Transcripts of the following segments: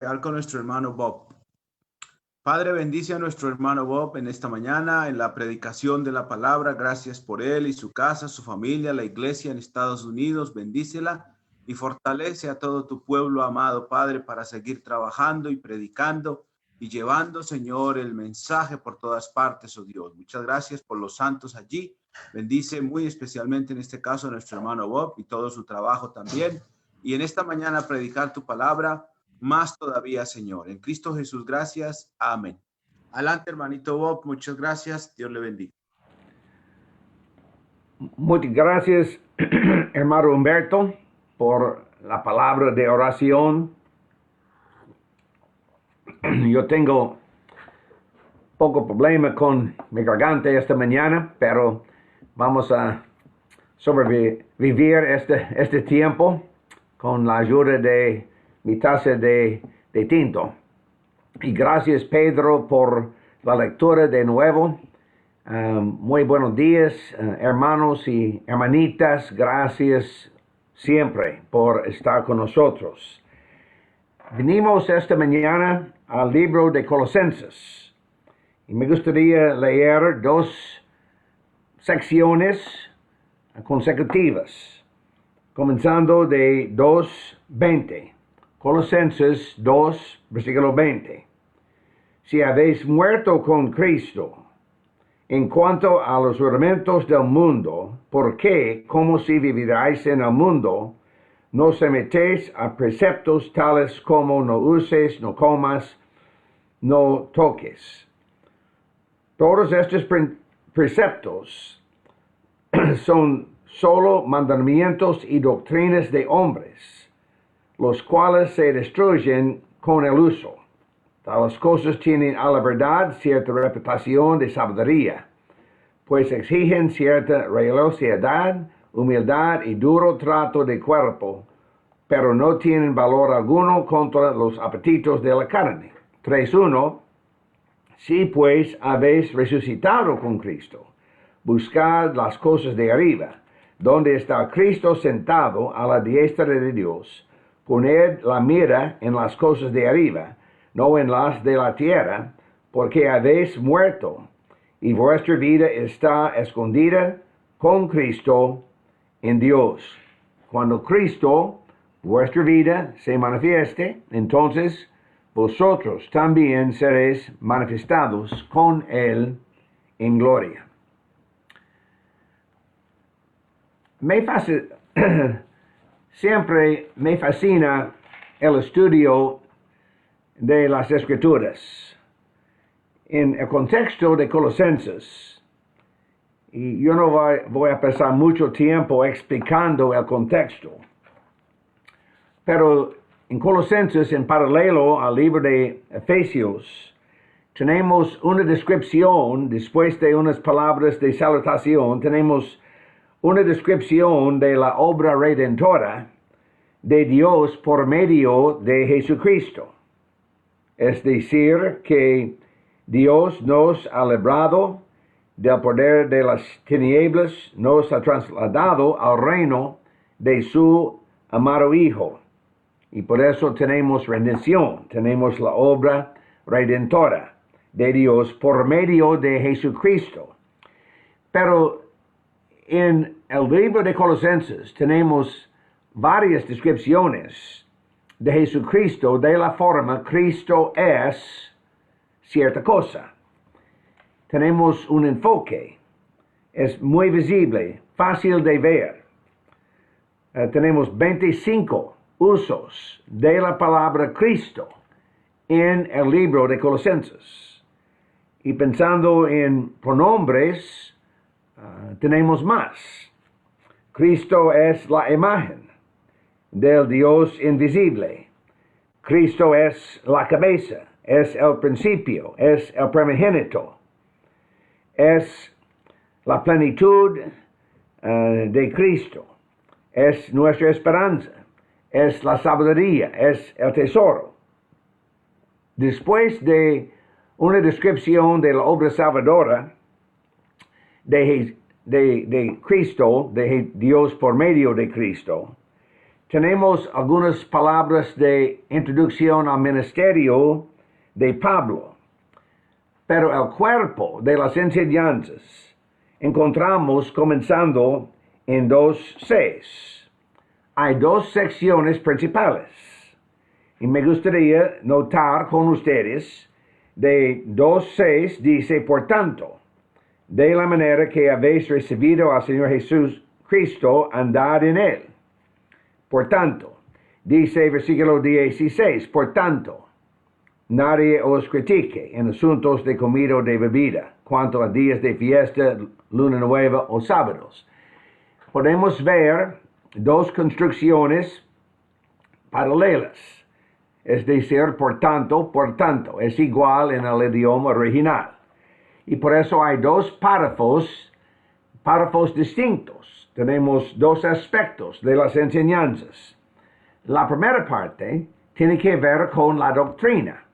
Con nuestro hermano Bob. Padre, bendice a nuestro hermano Bob en esta mañana, en la predicación de la palabra. Gracias por él y su casa, su familia, la iglesia en Estados Unidos. Bendícela y fortalece a todo tu pueblo, amado Padre, para seguir trabajando y predicando y llevando, Señor, el mensaje por todas partes, oh Dios. Muchas gracias por los santos allí. Bendice muy especialmente en este caso a nuestro hermano Bob y todo su trabajo también. Y en esta mañana predicar tu palabra más todavía, Señor. En Cristo Jesús, gracias. Amén. Adelante, hermanito Bob. Muchas gracias. Dios le bendiga. Muchas gracias, hermano Humberto, por la palabra de oración. Yo tengo poco problema con mi garganta esta mañana, pero vamos a sobrevivir este tiempo con la ayuda de mi taza de tinto. Y gracias, Pedro, por la lectura de nuevo. Muy buenos días, hermanos y hermanitas. Gracias siempre por estar con nosotros. Venimos esta mañana al libro de Colosenses. Y me gustaría leer dos secciones consecutivas, comenzando de 2:20. Colosenses 2, versículo 20. Si habéis muerto con Cristo en cuanto a los rudimentos del mundo, ¿por qué, como si vivierais en el mundo, no sometéis a preceptos tales como no uses, no comas, no toques? Todos estos preceptos son solo mandamientos y doctrinas de hombres, los cuales se destruyen con el uso. Tales cosas tienen a la verdad cierta reputación de sabiduría, pues exigen cierta religiosidad, humildad y duro trato de cuerpo, pero no tienen valor alguno contra los apetitos de la carne. 3:1. Si pues habéis resucitado con Cristo, buscad las cosas de arriba, donde está Cristo sentado a la diestra de Dios. Poned la mira en las cosas de arriba, no en las de la tierra, porque habéis muerto, y vuestra vida está escondida con Cristo en Dios. Cuando Cristo, vuestra vida, se manifieste, entonces vosotros también seréis manifestados con Él en gloria. Siempre me fascina el estudio de las Escrituras. En el contexto de Colosenses, y yo no voy a pasar mucho tiempo explicando el contexto, pero en Colosenses, en paralelo al libro de Efesios, tenemos una descripción, después de unas palabras de salutación, tenemos una descripción de la obra redentora de Dios por medio de Jesucristo. Es decir, que Dios nos ha librado del poder de las tinieblas, nos ha trasladado al reino de su amado Hijo. Y por eso tenemos redención, tenemos la obra redentora de Dios por medio de Jesucristo. Pero en el libro de Colosenses tenemos varias descripciones de Jesucristo de la forma Cristo es cierta cosa. Tenemos un enfoque, es muy visible, fácil de ver. Tenemos 25 usos de la palabra Cristo en el libro de Colosenses. Y pensando en pronombres, tenemos más. Cristo es la imagen del Dios invisible. Cristo es la cabeza, es el principio, es el primogénito, es la plenitud de Cristo, es nuestra esperanza, es la sabiduría, es el tesoro. Después de una descripción de la obra salvadora de Cristo, de Dios por medio de Cristo, tenemos algunas palabras de introducción al ministerio de Pablo, pero el cuerpo de las enseñanzas encontramos comenzando en 2:6. Hay dos secciones principales y me gustaría notar con ustedes de 2:6 dice, por tanto, de la manera que habéis recibido al Señor Jesús Cristo, andad en él. Por tanto, dice versículo 16, por tanto, nadie os critique en asuntos de comida o de bebida, cuanto a días de fiesta, luna nueva o sábados. Podemos ver dos construcciones paralelas. Es decir, por tanto, es igual en el idioma original. Y por eso hay dos párrafos distintos. Tenemos dos aspectos de las enseñanzas. La primera parte tiene que ver con la doctrina,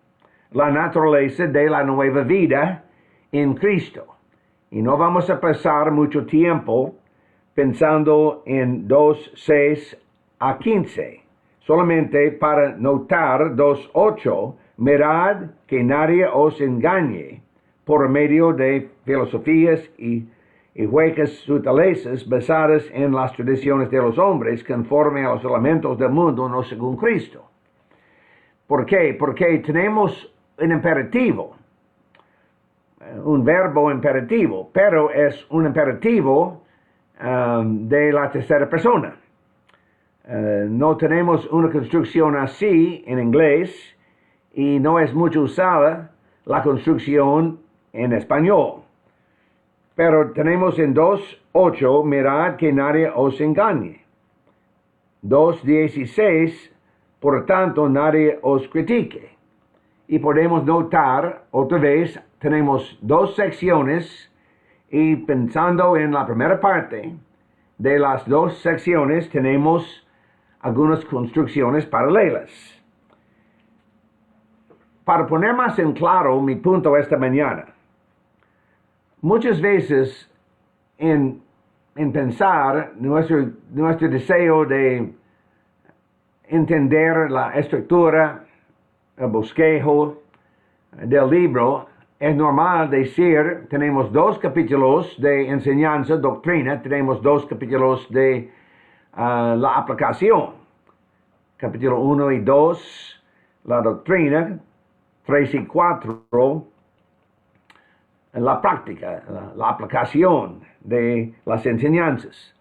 la naturaleza de la nueva vida en Cristo. Y no vamos a pasar mucho tiempo pensando en 2:6 a 15. Solamente para notar 2:8, mirad que nadie os engañe por medio de filosofías y huecas sutilezas basadas en las tradiciones de los hombres, conforme a los elementos del mundo, no según Cristo. ¿Por qué? Porque tenemos un imperativo, un verbo imperativo, pero es un imperativo de la tercera persona. No tenemos una construcción así en inglés y no es mucho usada la construcción en español. Pero tenemos en 2:8, mirad que nadie os engañe. 2:16, por tanto, nadie os critique. Y podemos notar, otra vez, tenemos dos secciones y pensando en la primera parte de las dos secciones, tenemos algunas construcciones paralelas. Para poner más en claro mi punto esta mañana, muchas veces en pensar nuestro deseo de entender la estructura, el bosquejo del libro, es normal decir, tenemos dos capítulos de enseñanza, doctrina, tenemos dos capítulos de la aplicación. Capítulo 1 y 2, la doctrina, 3 y 4, la práctica, la aplicación de las enseñanzas.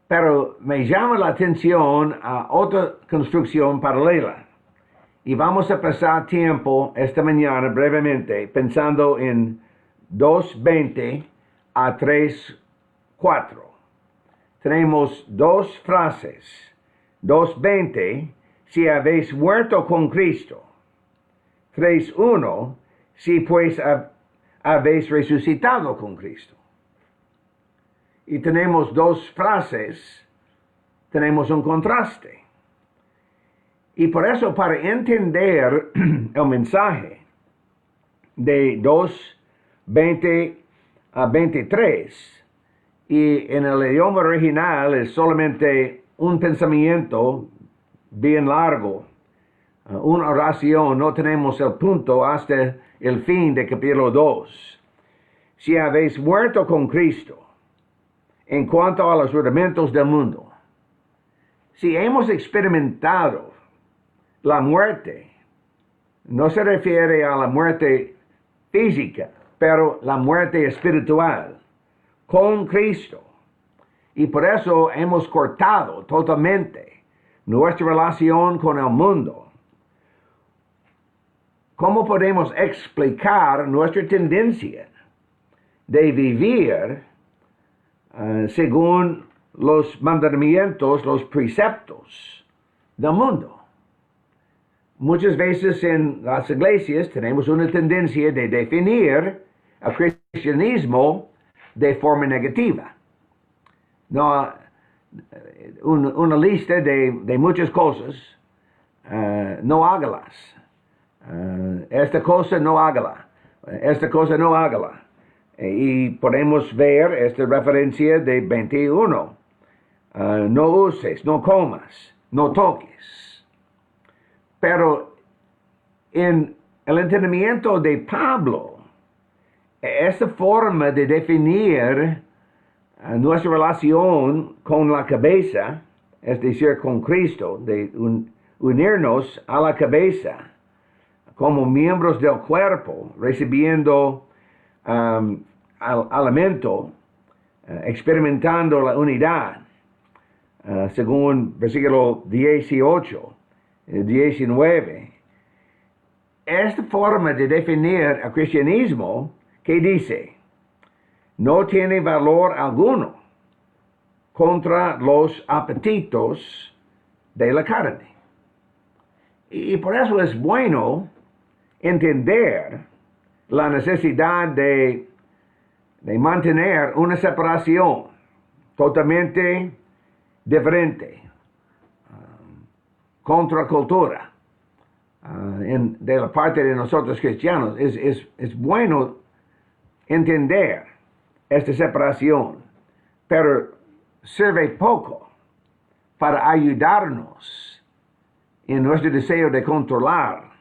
Pero me llama la atención a otra construcción paralela. Y vamos a pasar tiempo esta mañana brevemente pensando en 2:20 a 3:4. Tenemos dos frases. 2:20, si habéis muerto con Cristo. 3:1, si pues habéis resucitado con Cristo. Y tenemos dos frases, tenemos un contraste. Y por eso, para entender el mensaje de 2:20 a 23, y en el idioma original es solamente un pensamiento bien largo, una oración, no tenemos el punto hasta el fin de capítulo 2. Si habéis muerto con Cristo en cuanto a los rudimentos del mundo, si hemos experimentado la muerte, no se refiere a la muerte física, pero la muerte espiritual con Cristo. Y por eso hemos cortado totalmente nuestra relación con el mundo. ¿Cómo podemos explicar nuestra tendencia de vivir según los mandamientos, los preceptos del mundo? Muchas veces en las iglesias tenemos una tendencia de definir el cristianismo de forma negativa. No, una lista de muchas cosas, no hágalas. Esta cosa no hágala. Esta cosa no hágala. Y podemos ver esta referencia de 21. No uses, no comas, no toques. Pero en el entendimiento de Pablo, esta forma de definir nuestra relación con la cabeza, es decir, con Cristo, de unirnos a la cabeza como miembros del cuerpo, recibiendo alimento, experimentando la unidad, según versículo 18, 19. Esta forma de definir el cristianismo, que dice, no tiene valor alguno contra los apetitos de la carne. Y por eso es bueno entender la necesidad de mantener una separación totalmente diferente, contra cultura, de la parte de nosotros cristianos. Es bueno entender esta separación, pero sirve poco para ayudarnos en nuestro deseo de controlar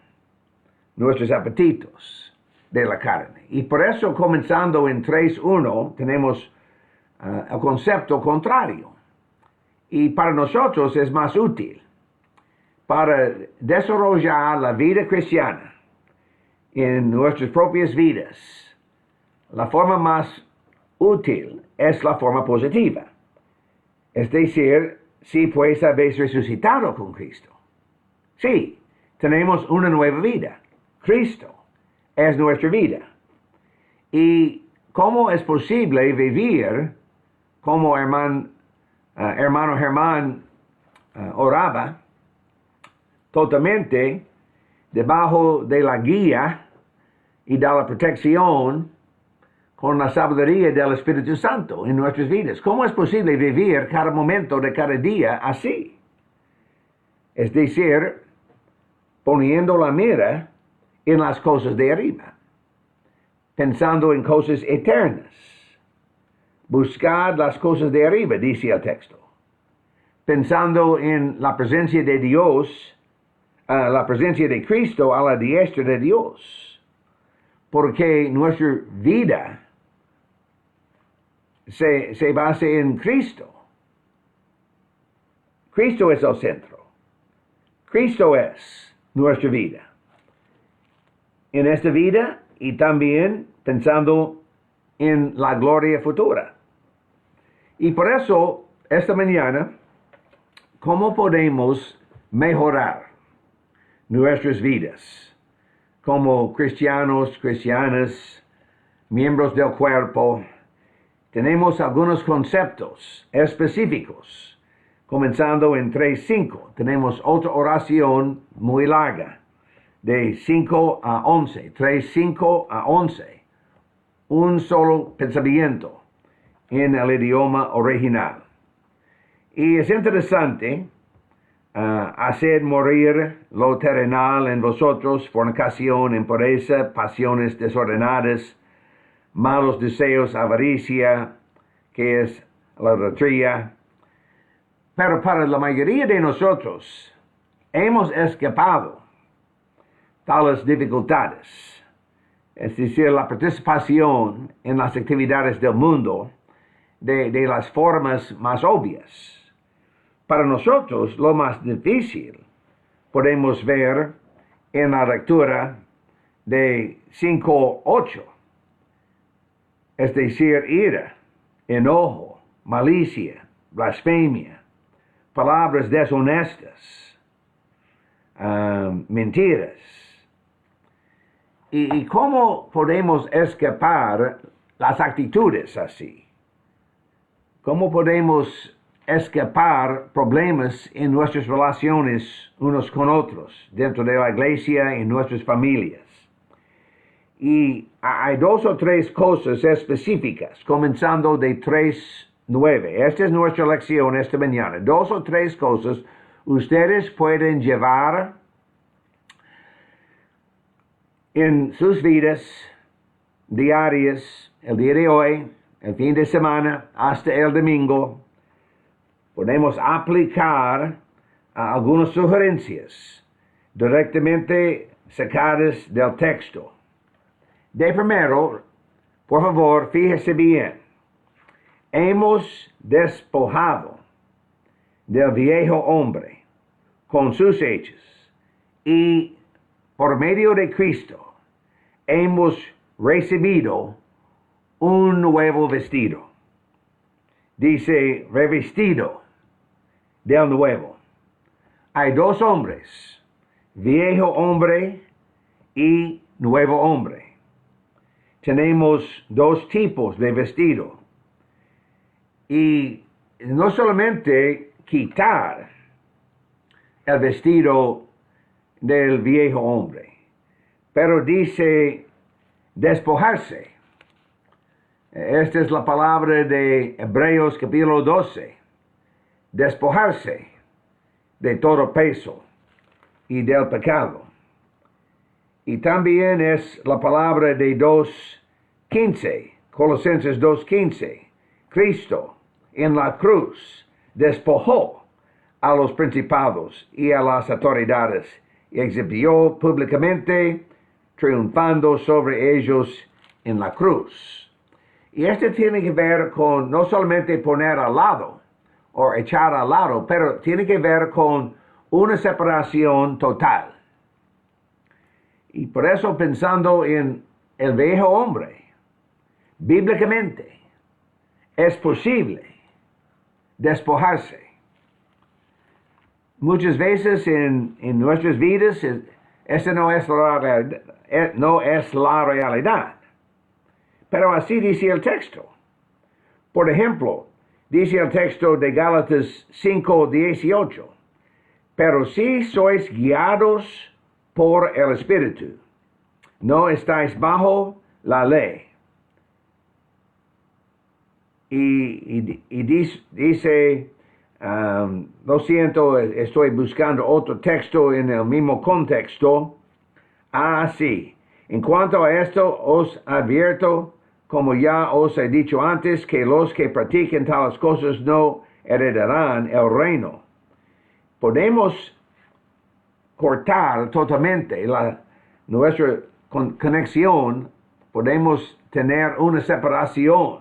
nuestros apetitos de la carne. Y por eso, comenzando en 3.1, tenemos el concepto contrario. Y para nosotros es más útil para desarrollar la vida cristiana en nuestras propias vidas. La forma más útil es la forma positiva. Es decir, si pues habéis resucitado con Cristo. Sí, tenemos una nueva vida. Cristo es nuestra vida. ¿Y cómo es posible vivir como hermano Germán oraba, totalmente debajo de la guía y de la protección con la sabiduría del Espíritu Santo en nuestras vidas? ¿Cómo es posible vivir cada momento de cada día así? Es decir, poniendo la mira en las cosas de arriba, pensando en cosas eternas. Buscad las cosas de arriba, dice el texto. Pensando en la presencia de Dios, la presencia de Cristo a la diestra de Dios. Porque nuestra vida se basa en Cristo. Cristo es el centro. Cristo es nuestra vida. En esta vida y también pensando en la gloria futura. Y por eso, esta mañana, ¿cómo podemos mejorar nuestras vidas como cristianos, cristianas, miembros del cuerpo? Tenemos algunos conceptos específicos, comenzando en 3.5. Tenemos otra oración muy larga, de 5 a 11, 3.5 a 11. Un solo pensamiento en el idioma original. Y es interesante, hacer morir lo terrenal en vosotros, fornicación, impureza, pasiones desordenadas, malos deseos, avaricia, que es la idolatría. Pero para la mayoría de nosotros, hemos escapado tales dificultades. Es decir, la participación en las actividades del mundo de las formas más obvias. Para nosotros, lo más difícil podemos ver en la lectura de 5.8. Es decir, ira, enojo, malicia, blasfemia, palabras deshonestas, mentiras. ¿Y cómo podemos escapar las actitudes así? ¿Cómo podemos escapar problemas en nuestras relaciones unos con otros, dentro de la iglesia y en nuestras familias? Y hay 2 o 3 cosas específicas, comenzando de 3.9. Esta es nuestra lección esta mañana. 2 o 3 cosas ustedes pueden llevar en sus vidas diarias, el día de hoy, el fin de semana, hasta el domingo. Podemos aplicar algunas sugerencias directamente sacadas del texto. De primero, por favor, fíjese bien. Hemos despojado del viejo hombre con sus hechos y por medio de Cristo hemos recibido un nuevo vestido. Dice revestido del nuevo. Hay dos hombres, viejo hombre y nuevo hombre. Tenemos dos tipos de vestido. Y no solamente quitar el vestido del viejo hombre, pero dice despojarse. Esta es la palabra de Hebreos capítulo 12. Despojarse de todo peso y del pecado. Y también es la palabra de 2:15, Colosenses 2:15. Cristo en la cruz despojó a los principados y a las autoridades y exhibió públicamente, triunfando sobre ellos en la cruz. Y esto tiene que ver con no solamente poner al lado o echar al lado, pero tiene que ver con una separación total. Y por eso pensando en el viejo hombre, bíblicamente es posible despojarse. Muchas veces en nuestras vidas esta no es la realidad. Pero así dice el texto. Por ejemplo, dice el texto de Gálatas 5:18. Pero si sois guiados por el Espíritu, no estáis bajo la ley. Y dice, lo siento, estoy buscando otro texto en el mismo contexto. Sí. En cuanto a esto, os advierto, como ya os he dicho antes, que los que practiquen tales cosas no heredarán el reino. Podemos cortar totalmente nuestra conexión, podemos tener una separación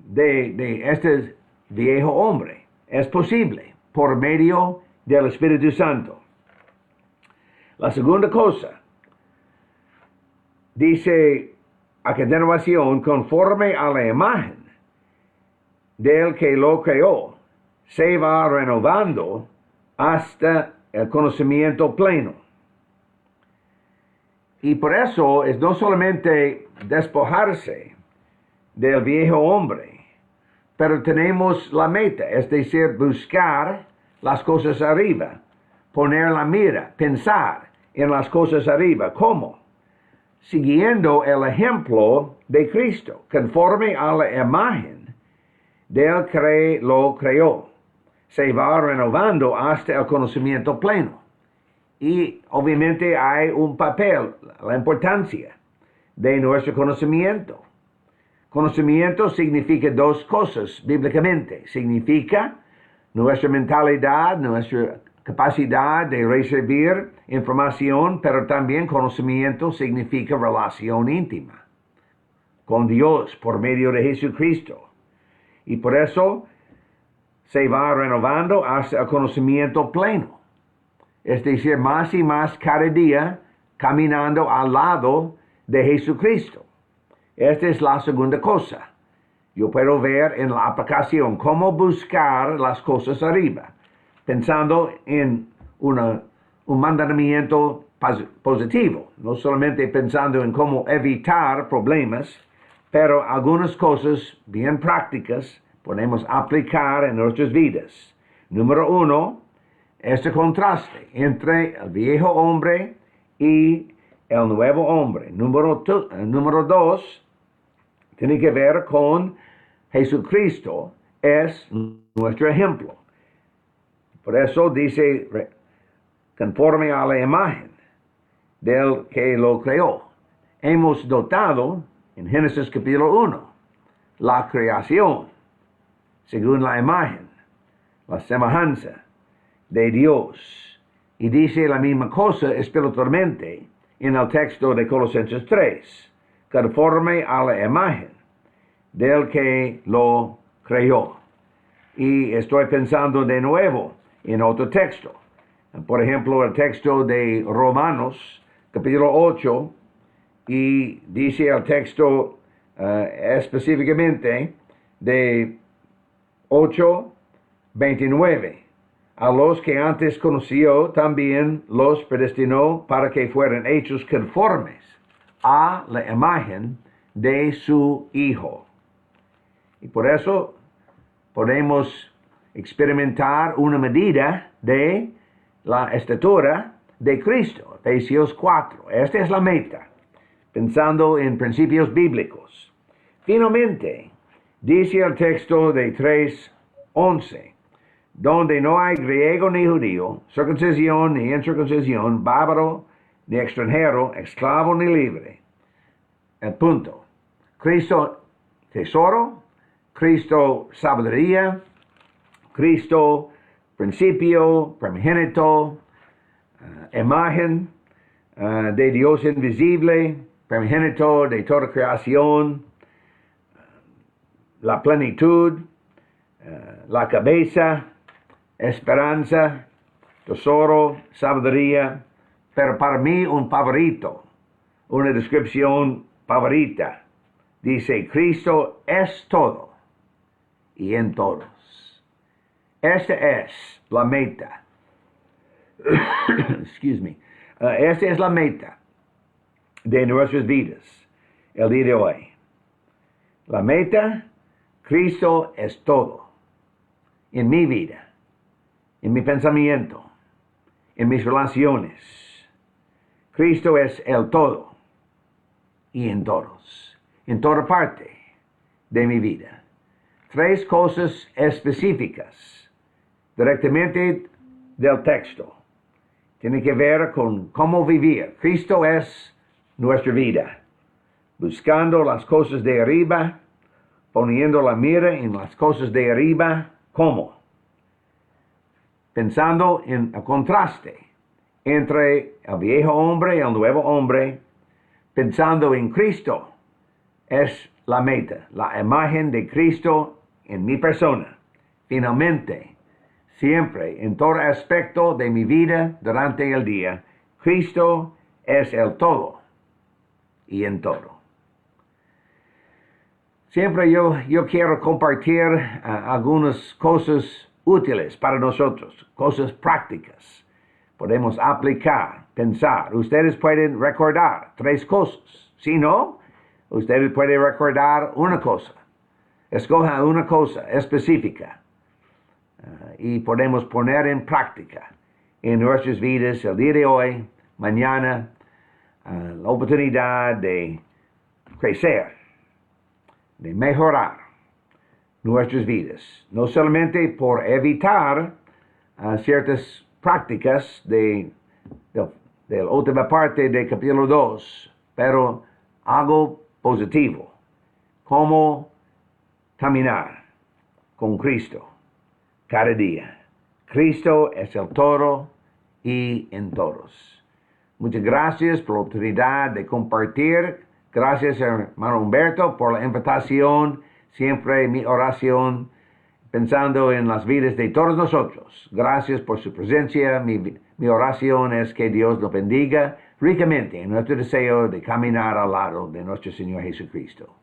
de este viejo hombre. Es posible por medio del Espíritu Santo. La segunda cosa, dice a continuación, conforme a la imagen del que lo creó, se va renovando hasta el conocimiento pleno. Y por eso es no solamente despojarse del viejo hombre, pero tenemos la meta, es decir, buscar las cosas arriba, poner la mira, pensar en las cosas arriba. ¿Cómo? Siguiendo el ejemplo de Cristo, conforme a la imagen del que lo creó. Se va renovando hasta el conocimiento pleno. Y obviamente hay un papel, la importancia de nuestro conocimiento. Conocimiento significa dos cosas bíblicamente. Significa nuestra mentalidad, nuestra capacidad de recibir información, pero también conocimiento significa relación íntima con Dios por medio de Jesucristo. Y por eso se va renovando hasta el conocimiento pleno. Es decir, más y más cada día caminando al lado de Jesucristo. Esta es la segunda cosa. Yo puedo ver en la aplicación cómo buscar las cosas arriba, pensando en un mandamiento positivo, no solamente pensando en cómo evitar problemas, pero algunas cosas bien prácticas podemos aplicar en nuestras vidas. Número uno, este contraste entre el viejo hombre y el nuevo hombre. Número dos, tiene que ver con Jesucristo, es nuestro ejemplo. Por eso dice, conforme a la imagen del que lo creó. Hemos dotado, en Génesis capítulo 1, la creación, según la imagen, la semejanza de Dios. Y dice la misma cosa espiritualmente en el texto de Colosenses 3, conforme a la imagen del que lo creó. Y estoy pensando de nuevo en otro texto. Por ejemplo, el texto de Romanos, capítulo 8, y dice el texto específicamente de 8:29. A los que antes conoció también los predestinó para que fueran hechos conformes a la imagen de su Hijo. Y por eso podemos experimentar una medida de la estatura de Cristo. Efesios 4. Esta es la meta, pensando en principios bíblicos. Finalmente, dice el texto de 3:11, donde no hay griego ni judío, circuncisión ni incircuncisión, bárbaro ni extranjero, esclavo ni libre. El punto. Cristo tesoro, Cristo sabiduría, Cristo principio, primogénito, imagen de Dios invisible, primogénito de toda creación, la plenitud, la cabeza, esperanza, tesoro, sabiduría, pero para mí un favorito, una descripción favorita, dice, Cristo es todo y en todos. Esta es la meta. Excuse me. Esta es la meta de nuestras vidas el día de hoy. La meta, Cristo es todo en mi vida, en mi pensamiento, en mis relaciones. Cristo es el todo y en todos, en toda parte de mi vida. 3 cosas específicas directamente del texto. Tiene que ver con cómo vivir. Cristo es nuestra vida. Buscando las cosas de arriba, poniendo la mira en las cosas de arriba. ¿Cómo? Pensando en el contraste entre el viejo hombre y el nuevo hombre. Pensando en Cristo. Es la meta, la imagen de Cristo en mi persona. Finalmente, siempre, en todo aspecto de mi vida durante el día, Cristo es el todo y en todo. Siempre yo quiero compartir algunas cosas útiles para nosotros, cosas prácticas. Podemos aplicar, pensar. Ustedes pueden recordar 3 cosas. Si no, ustedes pueden recordar una cosa. Escoja una cosa específica. Y podemos poner en práctica en nuestras vidas el día de hoy, mañana, la oportunidad de crecer, de mejorar nuestras vidas. No solamente por evitar ciertas prácticas de la última parte del capítulo 2, pero algo positivo, como caminar con Cristo cada día. Cristo es el todo y en todos. Muchas gracias por la oportunidad de compartir. Gracias, hermano Humberto, por la invitación. Siempre mi oración, pensando en las vidas de todos nosotros. Gracias por su presencia. Mi oración es que Dios lo bendiga ricamente en nuestro deseo de caminar al lado de nuestro Señor Jesucristo.